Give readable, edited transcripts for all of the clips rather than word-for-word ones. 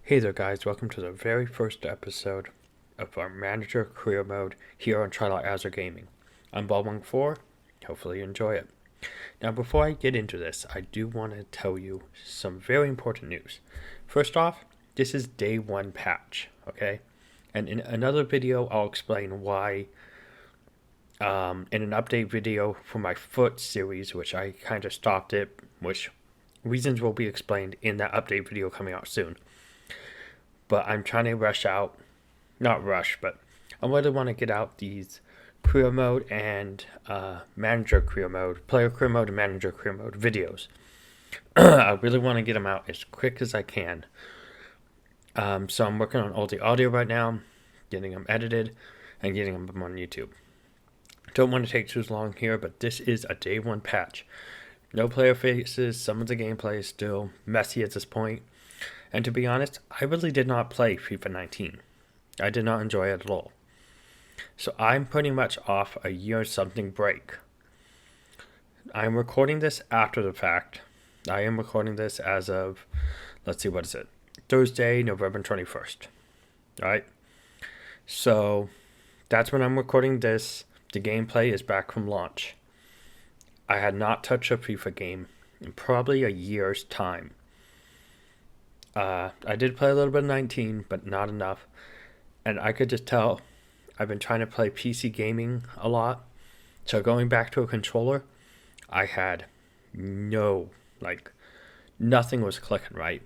Hey there guys, welcome to the very first episode of our Manager Career Mode here on Trial Azure Gaming. I'm Ball14, hopefully you enjoy it. Now before I get into this, I do want to tell you some very important news. First off, this is day 1 patch, okay? And in another video I'll explain why, in an update video for my foot series, which I kind of stopped it, which reasons will be explained in that update video coming out soon. But I'm trying to not rush, but I really want to get out these career mode and manager career mode, player career mode and manager career mode videos. I really want to get them out as quick as I can. So I'm working on all the audio right now, getting them edited, and getting them on YouTube. Don't want to take too long here, but this is a day 1 patch. No player faces, some of the gameplay is still messy at this point. And to be honest, I really did not play FIFA 19. I did not enjoy it at all. So I'm pretty much off a year-something break. I'm recording this after the fact. I am recording this as of, let's see, what is it? Thursday, November 21st. Alright? So that's when I'm recording this. The gameplay is back from launch. I had not touched a FIFA game in probably a year's time. I did play a little bit of 19, but not enough. And I could just tell I've been trying to play PC gaming a lot. So going back to a controller, I had nothing was clicking right.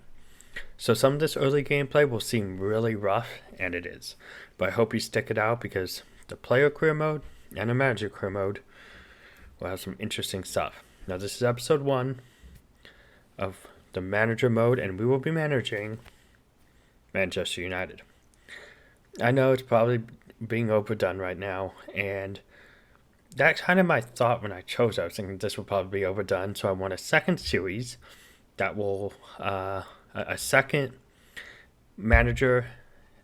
So some of this early gameplay will seem really rough, and it is. But I hope you stick it out because the player career mode and the manager career mode will have some interesting stuff. Now this is episode 1 of the manager mode, and we will be managing Manchester United. I know it's probably being overdone right now, and that's kind of my thought when I chose. I was thinking this will probably be overdone, so I want a second series that will a second manager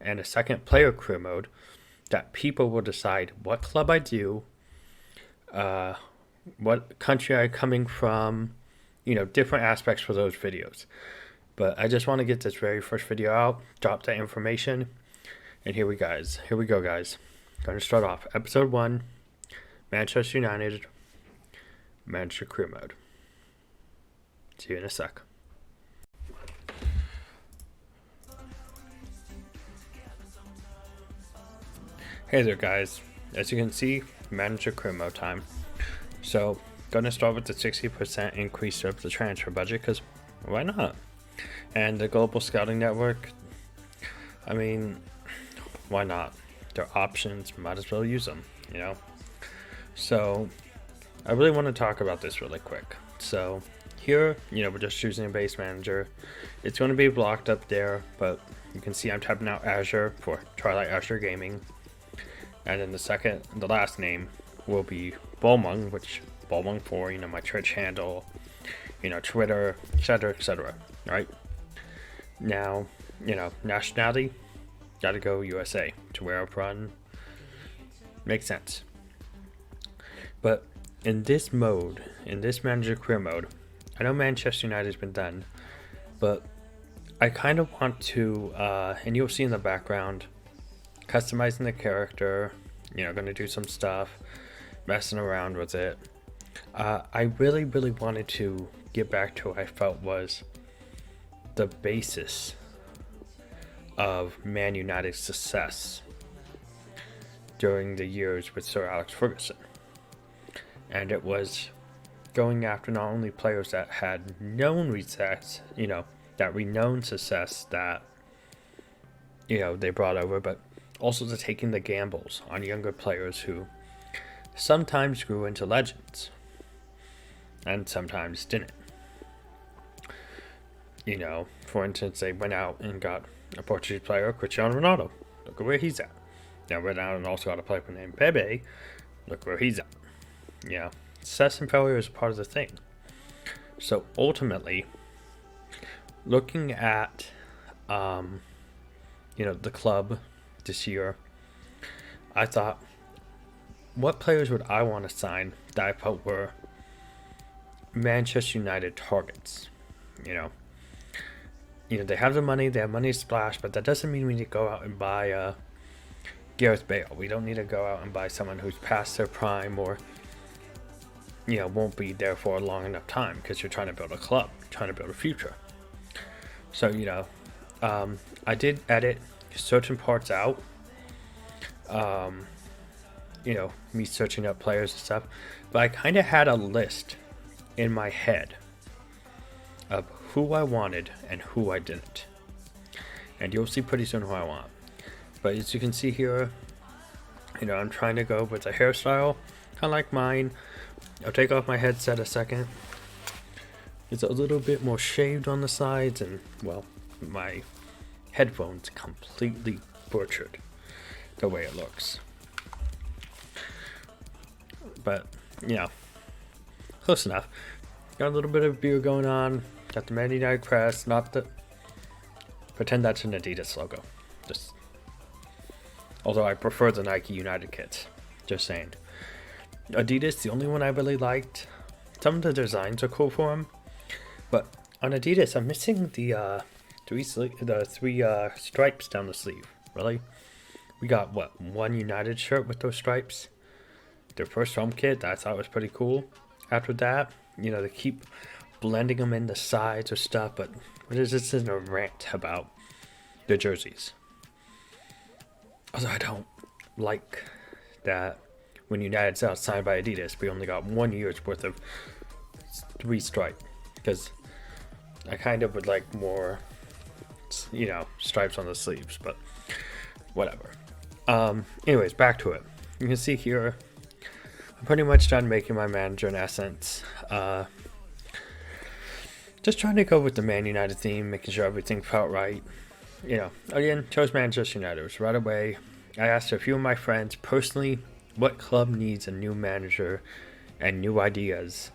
and a second player career mode that people will decide what club I do, what country I'm coming from, different aspects for those videos. But I just want to get this very first video out, drop that information, and here we go, guys. Going to start off episode 1, Manchester United, manager career mode. See you in a sec. Hey there, guys. As you can see, manager career mode time. So gonna start with the 60% increase of the transfer budget, because why not? And the global scouting network, I mean, why not? They're options, might as well use them, So I really want to talk about this really quick. So here, we're just choosing a base manager. It's going to be blocked up there, but you can see I'm typing out Azure for Twilight Azure Gaming. And then the last name will be Bolmung, which Ball14, my Twitch handle, Twitter, etc., right? Now, nationality, gotta go USA, to where I'm from. Makes sense. But in this mode, in this manager career mode, I know Manchester United's been done, but I kind of want to, and you'll see in the background, customizing the character, gonna do some stuff, messing around with it. I really wanted to get back to what I felt was the basis of Man United's success during the years with Sir Alex Ferguson. And it was going after not only players that had known success, that renowned success that, they brought over, but also to taking the gambles on younger players who sometimes grew into legends and sometimes didn't. For instance, they went out and got a Portuguese player, Cristiano Ronaldo. Look at where he's at. Now went out and also got a player named Pepe. Look where he's at. Success and failure is part of the thing. So ultimately, looking at, the club this year, I thought, what players would I want to sign that I felt were Manchester United targets? they have the money, they have money to splash, but that doesn't mean we need to go out and buy Gareth Bale. We don't need to go out and buy someone who's past their prime or, won't be there for a long enough time, because you're trying to build a club, trying to build a future. So, I did edit certain parts out. Me searching up players and stuff, but I kind of had a list in my head of who I wanted and who I didn't. And you'll see pretty soon who I want. But as you can see here, I'm trying to go with a hairstyle kind of like mine. I'll take off my headset a second. It's a little bit more shaved on the sides, and, well, my headphones completely butchered the way it looks. But, close enough. Got a little bit of beard going on. Got the Man United crest, not the... Pretend that's an Adidas logo. Although I prefer the Nike United kits. Just saying. Adidas, the only one I really liked. Some of the designs are cool for them. But on Adidas, I'm missing the three stripes down the sleeve. Really? We got, one United shirt with those stripes? Their first home kit, I thought was pretty cool. After that, they keep blending them in the sides or stuff, but this isn't a rant about the jerseys. Also, I don't like that when United's out signed by Adidas, we only got 1 year's worth of 3 stripe, because I kind of would like more, stripes on the sleeves, but whatever. Anyways, back to it. You can see here, I'm pretty much done making my manager in essence. Just trying to go with the Man United theme, making sure everything felt right. Again, chose Manchester United right away. I asked a few of my friends personally what club needs a new manager and new ideas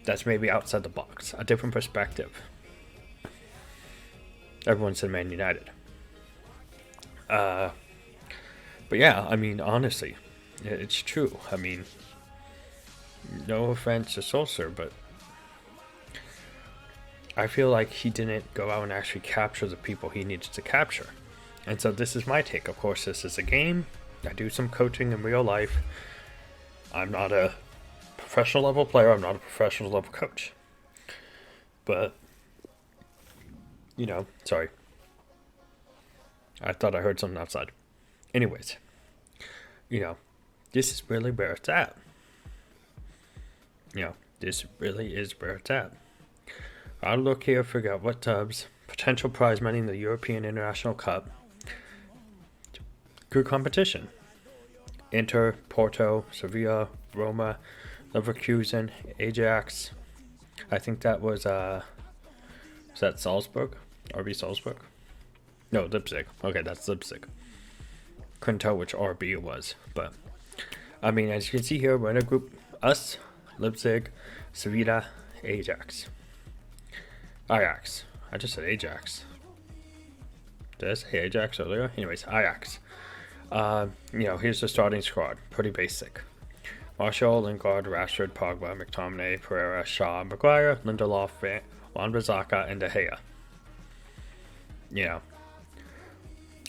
that's maybe outside the box, a different perspective. Everyone said Man United. But yeah, honestly, it's true. No offense to Solskjaer, but I feel like he didn't go out and actually capture the people he needed to capture. And so this is my take. Of course, this is a game. I do some coaching in real life. I'm not a professional level player. I'm not a professional level coach. But, sorry. I thought I heard something outside. Anyways, this is really where it's at. This really is where it's at. I'll look here, figure out what tubs, potential prize money in the European International Cup. Good competition. Inter, Porto, Sevilla, Roma, Leverkusen, Ajax. I think that was that Salzburg? RB Salzburg? No, Leipzig. Okay, that's Leipzig. Couldn't tell which RB it was, but as you can see here, we're in a group. Us, Leipzig, Sevilla, Ajax. Ajax. I just said Ajax. Did I say Ajax earlier? Anyways, Ajax. Here's the starting squad. Pretty basic. Martial, Lingard, Rashford, Pogba, McTominay, Pereira, Shaw, Maguire, Lindelof, Wan-Bissaka, and De Gea.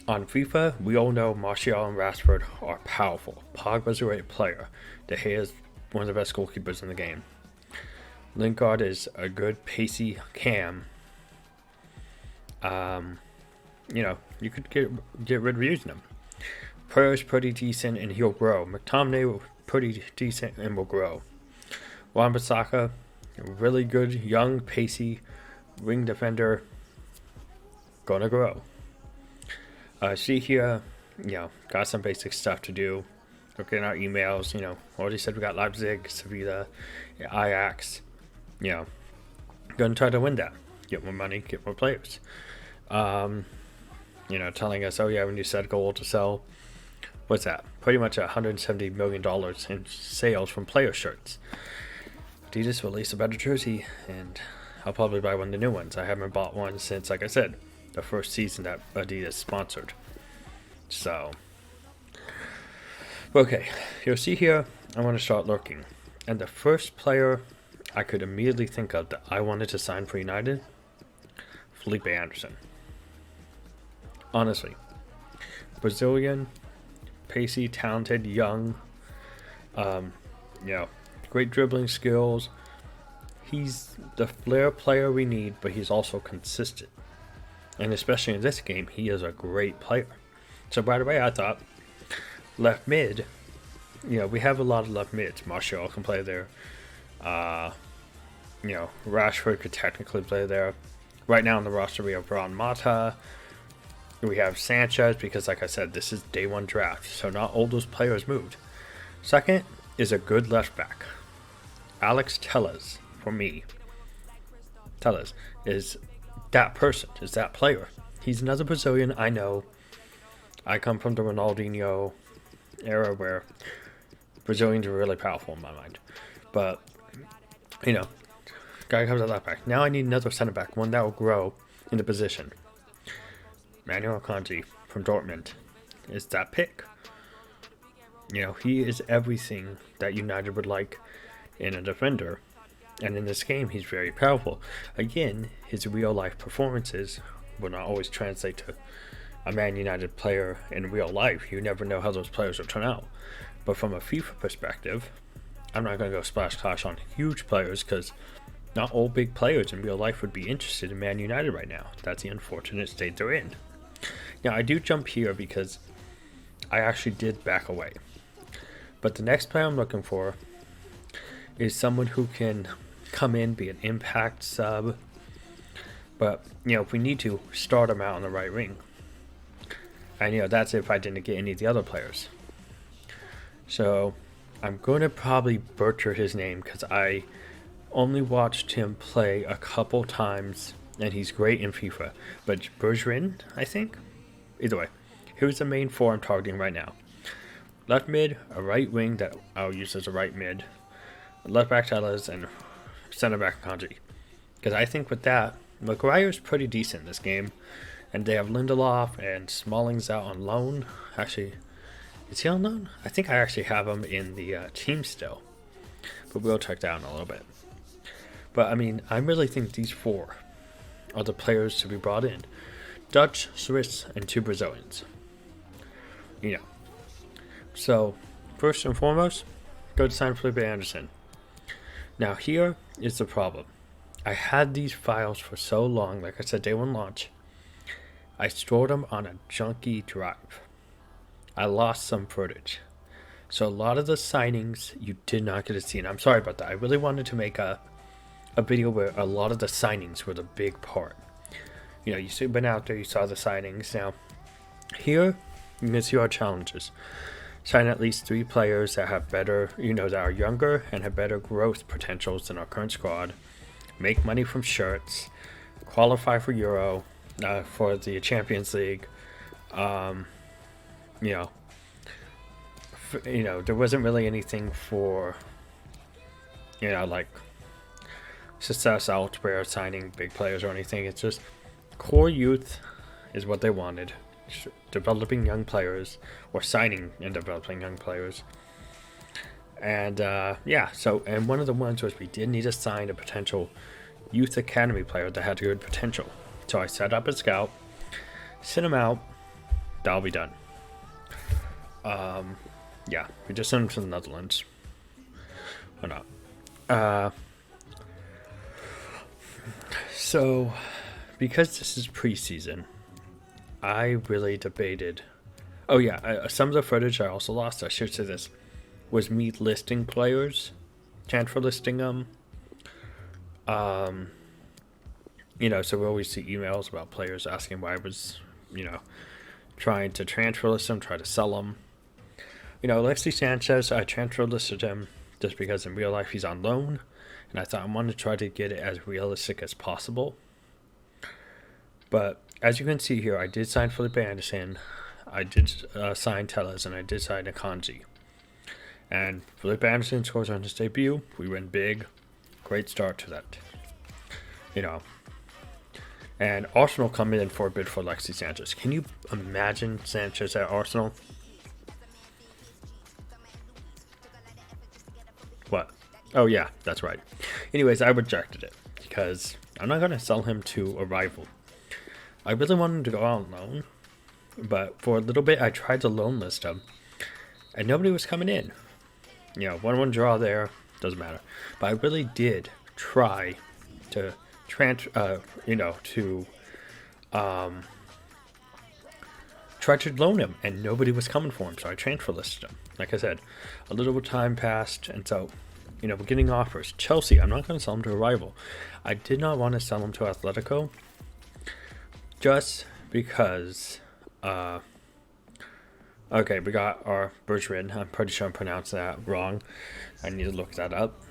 On FIFA, we all know Martial and Rashford are powerful. Pogba's a great player. De Gea is one of the best goalkeepers in the game. Lingard is a good pacey cam. You could get rid of using him. Pereira's pretty decent and he'll grow. McTominay pretty decent and will grow. Wan-Bissaka, really good, young, pacey wing defender. Gonna grow. See here, got some basic stuff to do. Looking at our emails, already said we got Leipzig, Sevilla, Ajax. Gonna try to win that. Get more money, get more players. Telling us, when you set a goal to sell, what's that? Pretty much $170 million in sales from player shirts. Adidas released a better jersey, and I'll probably buy one of the new ones. I haven't bought one since, like I said, the first season that Adidas sponsored. So, okay, you'll see here, I want to start looking. And the first player I could immediately think of that I wanted to sign for United, Felipe Anderson. Honestly, Brazilian, pacey, talented, young, um, you know, great dribbling skills. He's the flair player we need, but he's also consistent. And especially in this game, he is a great player. So right away, I thought left mid. We have a lot of left mids. Martial can play there. Rashford could technically play there. Right now on the roster, we have Ron Mata. We have Sanchez because, like I said, this is day one draft, so not all those players moved. Second is a good left back. Alex Telles, for me. Telles is that person, is that player. He's another Brazilian, I know. I come from the Ronaldinho era where Brazilians are really powerful in my mind. But, guy comes at left back. Now I need another center back, one that will grow in the position. Manuel Akanji from Dortmund is that pick. He is everything that United would like in a defender. And in this game, he's very powerful. Again, his real-life performances will not always translate to a Man United player in real life. You never know how those players will turn out. But from a FIFA perspective, I'm not going to go splash clash on huge players because not all big players in real life would be interested in Man United right now. That's the unfortunate state they're in. Now, I do jump here because I actually did back away. But the next player I'm looking for is someone who can come in, be an impact sub. But, if we need to, start him out on the right wing. And, that's if I didn't get any of the other players. So, I'm going to probably butcher his name because I only watched him play a couple times, and he's great in FIFA. But Bergerin, I think? Either way, here's the main four I'm targeting right now. Left mid, a right wing that I'll use as a right mid, left back Telles, and center back Kanji. Because I think with that, Maguire's pretty decent in this game. And they have Lindelof and Smalling's out on loan. Actually, is he on loan? I think I actually have him in the team still. But we'll check that out in a little bit. But, I really think these four are the players to be brought in. Dutch, Swiss, and 2 Brazilians. So, first and foremost, go to sign Felipe Anderson. Now, here is the problem. I had these files for so long, like I said, day one launch. I stored them on a junky drive. I lost some footage. So, a lot of the signings you did not get to see, and I'm sorry about that. I really wanted to make a video where a lot of the signings were the big part. You've been out there, you saw the signings. Now, here, you can see our challenges. Sign at least 3 players that have better, that are younger and have better growth potentials than our current squad. Make money from shirts. Qualify for Euro, for the Champions League. There wasn't really anything for, like success elsewhere, signing big players or anything. It's just core youth is what they wanted. Developing young players, or signing and developing young players. And and one of the ones was we did need to sign a potential youth academy player that had good potential. So I set up a scout, sent him out, that'll be done. We just sent him to the Netherlands. Or not. So, because this is preseason, I really debated. Some of the footage I also lost, I should say this, was me listing players, transfer listing them. So we always see emails about players asking why I was, trying to transfer list them, try to sell them. Alexis Sanchez, I transfer listed him just because in real life he's on loan, and I thought I wanted to try to get it as realistic as possible. But as you can see here, I did sign Felipe Anderson, I did sign Telles, and I did sign Akanji. And Felipe Anderson scores on his debut. We win big. Great start to that. And Arsenal come in for a bid for Alexis Sanchez. Can you imagine Sanchez at Arsenal? What? Oh yeah, that's right. Anyways, I rejected it because I'm not going to sell him to a rival. I really wanted him to go out on loan, but for a little bit I tried to loan list him, and nobody was coming in. 1-1 draw there, doesn't matter. But I really did try to try to loan him, and nobody was coming for him, so I transfer listed him. Like I said, a little bit of time passed, and so, we're getting offers. Chelsea, I'm not going to sell him to a rival. I did not want to sell him to Atletico, just because, okay, we got our Bertrand. I'm pretty sure I pronounced that wrong. I need to look that up,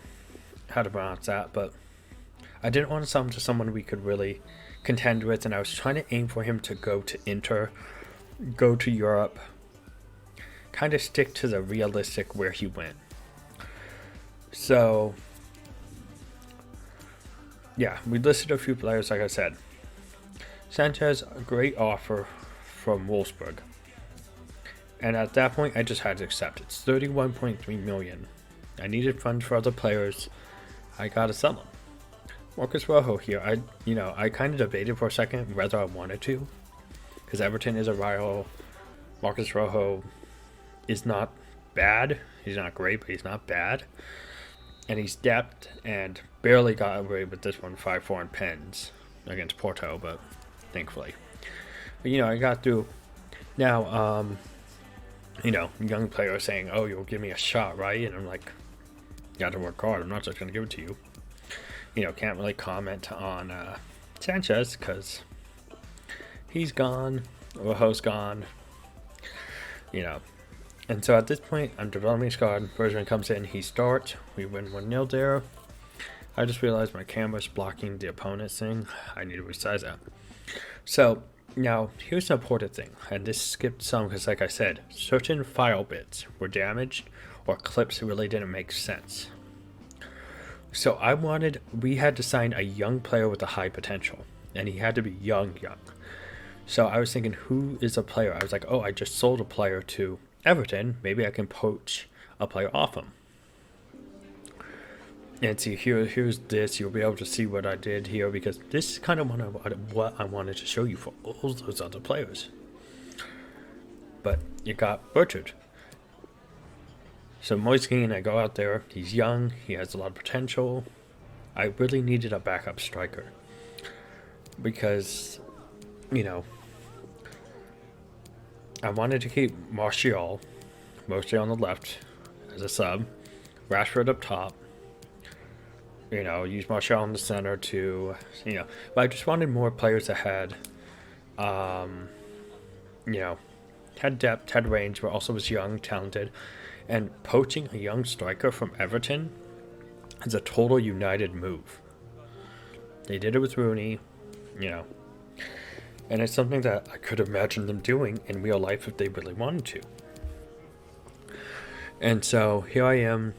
how to pronounce that, but I didn't want to sell him to someone we could really contend with, and I was trying to aim for him to go to Inter, go to Europe, kind of stick to the realistic where he went. So, yeah, we listed a few players, like I said. Sanchez, a great offer from Wolfsburg. And at that point, I just had to accept it. It's 31.3 million. I needed funds for other players. I gotta sell them. Marcus Rojo here. I kind of debated for a second whether I wanted to, because Everton is a rival. Marcus Rojo is not bad. He's not great, but he's not bad. And he's depth and barely got away with this one 5-4 in pens against Porto, but thankfully. But, I got through. Now, young players saying, oh, you'll give me a shot, right? And I'm like, you got to work hard. I'm not just going to give it to you. Can't really comment on Sanchez because he's gone. Rojo's gone. And so at this point, I'm developing a squad. Bergman comes in, he starts. We win 1-0 there. I just realized my camera's blocking the opponent's thing. I need to resize that. So now here's an important thing, and this skipped some because, like I said, certain file bits were damaged or clips really didn't make sense. So we had to sign a young player with a high potential, and he had to be young. So I was thinking, who is a player? I was like, oh, I just sold a player to Everton. Maybe I can poach a player off him. And see, here's this. You'll be able to see what I did here, because this is kind of what I wanted to show you for all those other players. But you got Bertrand. So Moiskin, I go out there. He's young. He has a lot of potential. I really needed a backup striker, because, I wanted to keep Martial mostly on the left as a sub, Rashford up top. Use Martial in the center to, but I just wanted more players that had, had depth, had range, but also was young, talented. And poaching a young striker from Everton is a total United move. They did it with Rooney, and it's something that I could imagine them doing in real life if they really wanted to. And so here I am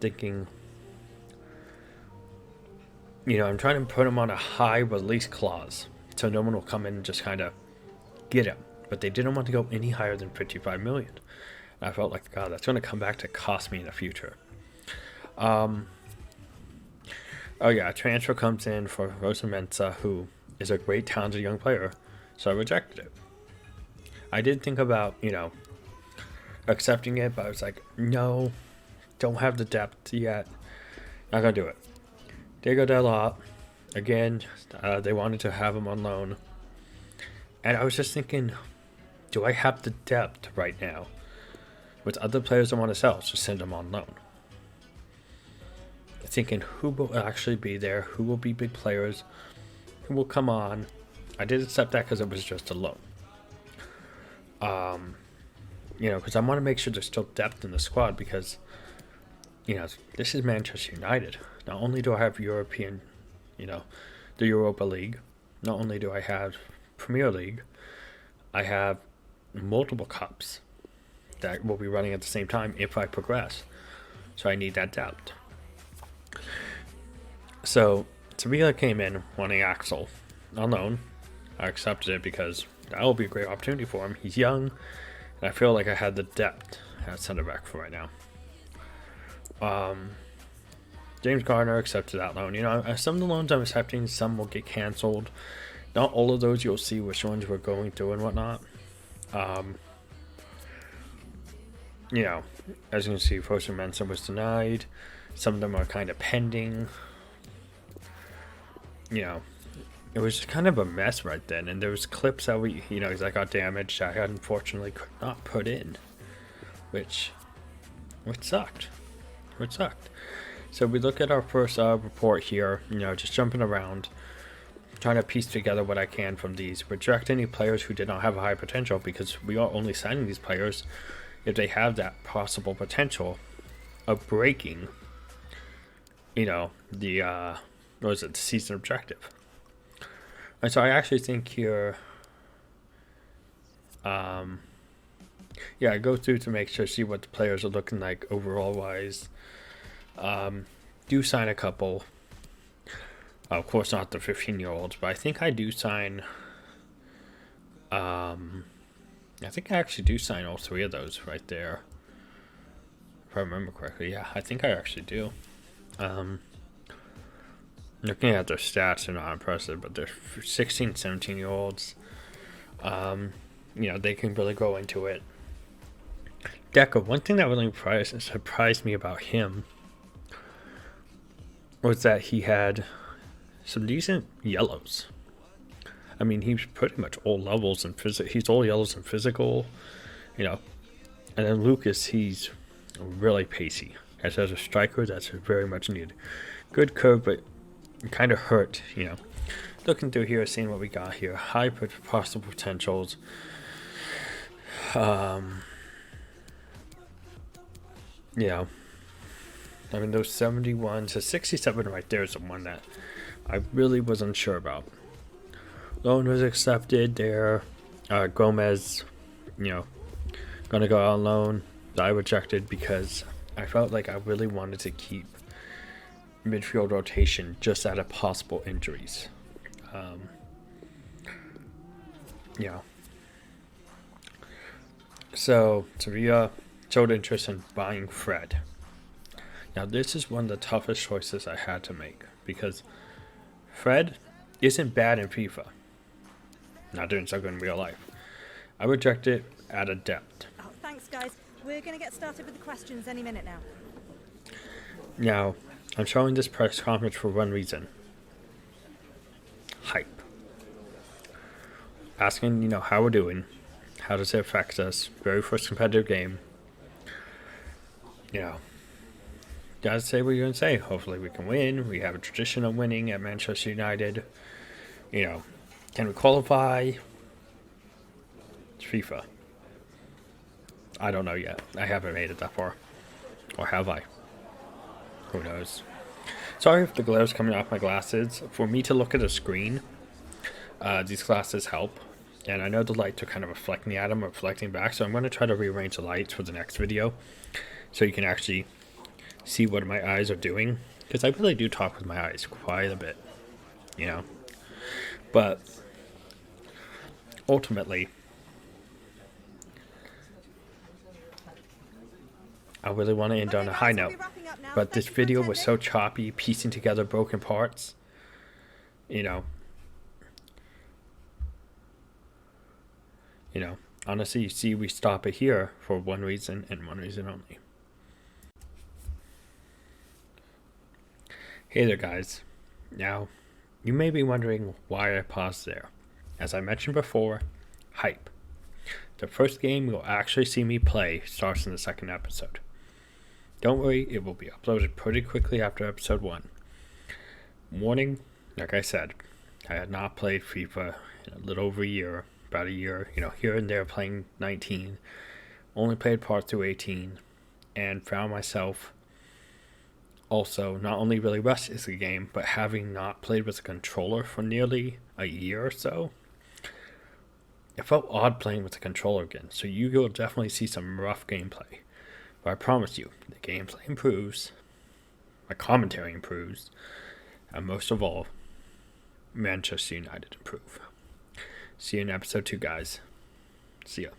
thinking, I'm trying to put him on a high release clause so no one will come in and just kind of get him. But they didn't want to go any higher than 55 million. And I felt like, God, that's going to come back to cost me in the future. A transfer comes in for Rosa Mensah, who is a great, talented young player. So I rejected it. I did think about, accepting it, but I was like, no, don't have the depth yet. Not going to do it. Diego Dalot, again, they wanted to have him on loan. And I was just thinking, do I have the depth right now? With other players I want to sell, just send them on loan. Thinking, who will actually be there? Who will be big players? Who will come on? I did accept that because it was just a loan. Because I want to make sure there's still depth in the squad, because, this is Manchester United. Not only do I have European, the Europa League, not only do I have Premier League, I have multiple cups that will be running at the same time if I progress. So I need that depth. So Sevilla came in wanting Axel on loan. I accepted it because that will be a great opportunity for him. He's young, and I feel like I had the depth at center back for right now. James Garner accepted that loan. Some of the loans I'm accepting, some will get canceled. Not all of those you'll see which ones we're going through and whatnot. You know, as you can see, First Amendment was denied. Some of them are kind of pending. You know, it was kind of a mess right then. And there was clips that that got damaged. I unfortunately could not put in, which sucked. So we look at our first report here. Just jumping around, trying to piece together what I can from these. Reject any players who did not have a high potential, because we are only signing these players if they have that possible potential of breaking, the season objective. And so I actually think here, I go through to make sure, see what the players are looking like overall wise. Do sign a couple. Of course, not the 15-year-olds, but I think I do sign. I think I actually do sign all three of those right there, if I remember correctly. Yeah, I think I actually do. Looking at their stats, they're not impressive, but they're 16, 17-year-olds. They can really go into it. Deca, one thing that really surprised me about him was that he had some decent yellows. I mean, he's pretty much all levels and he's all yellows and physical, And then Lucas, he's really pacey. As a striker, that's very much needed. Good curve, but kind of hurt, Looking through here, seeing what we got here. High possible potentials. I mean, those 71 to 67 right there is the one that I really was unsure about. Loan was accepted there. Gomez, gonna go on loan. I rejected because I felt like I really wanted to keep midfield rotation just out of possible injuries. So Sevilla showed interest in buying Fred. Now this is one of the toughest choices I had to make, because Fred isn't bad in FIFA. Not doing so good in real life. I reject it at a depth. Oh, thanks, guys. We're going to get started with the questions any minute now. Now, I'm showing this press conference for one reason. Hype. Asking, how we're doing. How does it affect us? Very first competitive game. Gotta say what you're going to say. Hopefully we can win. We have a tradition of winning at Manchester United. Can we qualify? It's FIFA. I don't know yet. I haven't made it that far. Or have I? Who knows? Sorry if the glare's coming off my glasses. For me to look at a screen, these glasses help. And I know the lights are kind of reflecting at them or reflecting back. So I'm going to try to rearrange the lights for the next video, so you can actually see what my eyes are doing. Because I really do talk with my eyes quite a bit. But ultimately, I really want to end on a high note. But this video was so choppy, piecing together broken parts. Honestly, you see, we stop it here for one reason and one reason only. Hey there, guys. Now, you may be wondering why I paused there. As I mentioned before, hype. The first game you'll actually see me play starts in the second episode. Don't worry, it will be uploaded pretty quickly after episode 1. Warning, like I said, I had not played FIFA in a little over a year, about a year, here and there playing 19, only played part through 18, and found myself also not only really rushed as a game, but having not played with a controller for nearly a year or so, it felt odd playing with the controller again. So you will definitely see some rough gameplay. But I promise you, the gameplay improves, my commentary improves, and most of all, Manchester United improve. See you in episode 2, guys. See ya.